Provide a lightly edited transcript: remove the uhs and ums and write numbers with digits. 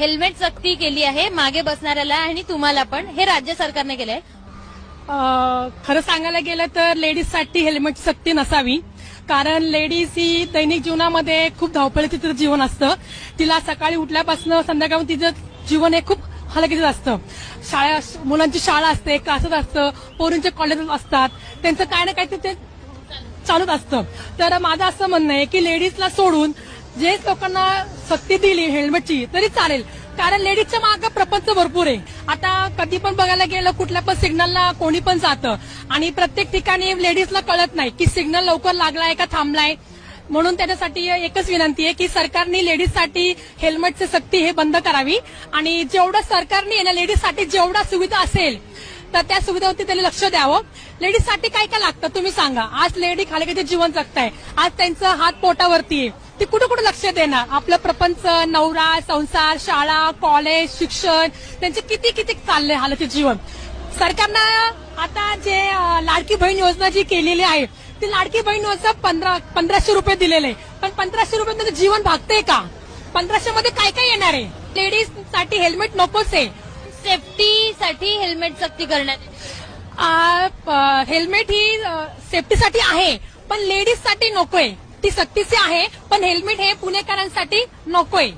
Helmet सक्ती केली आहे मागे बसणाऱ्याला आणि तुम्हाला पण, हे राज्य सरकारने केलंय. खरं सांगायला गेलं तर लेडीजसाठी हेल्मेट सक्ती नसावी. कारण लेडीज ही दैनिक जीवनामध्ये खूप धावपळीचं तिचं जीवन असतं. तिला सकाळी उठल्यापासून संध्याकाळी तिचं जीवन हे खूप हलकीचं असतं. मुलांची शाळा असते, क्लासेस असतं, पोरींचे कॉलेजेस असतात, त्यांचं काय ना काय ते चालूच असतं. तर माझं असं म्हणणं आहे की लेडीजला सोडून जे लोकांना सक्ती दिली हेल्मेटची तरी चालेल. कारण लेडीजच्या मागे प्रपंच भरपूर आहे. आता कधी पण बघायला गेलं कुठल्या पण सिग्नलला कोणी पण जातं आणि प्रत्येक ठिकाणी लेडीजला कळत नाही की सिग्नल लवकर लागलाय का थांबलाय. म्हणून त्याच्यासाठी एकच विनंती आहे की सरकारने लेडीजसाठी हेल्मेटची सक्ती हे बंद करावी आणि जेवढं सरकारने लेडीजसाठी जेवढा सुविधा असेल तर त्या सुविधावरती त्यांनी लक्ष द्यावं. लेडीजसाठी काय काय लागतं तुम्ही सांगा. आज लेडी खाली जीवन जगताय, आज त्यांचं हात पोटावरती आहे, ती कुठं कुठं लक्ष देणार. आपलं प्रपंच, नवरा, संसार, शाळा, कॉलेज, शिक्षण, त्यांचे किती किती चाललंय हालाचे जीवन. सरकारनं आता जे लाडकी बहीण योजना जी केलेली आहे ती लाडकी बहीण योजना 1500 रुपये दिलेले आहे. पण 1500 रुपये त्यांचं जीवन भागतंय का? 1500 मध्ये काय काय येणार आहे? लेडीजसाठी हेल्मेट नकोच आहे. सेफ्टीसाठी हेल्मेट सक्ती करण्यात. हेल्मेट ही सेफ्टीसाठी आहे पण लेडीजसाठी नकोय. ती सक्तीची आहे पण हेल्मेट हे पुणेकरांसाठी नकोय.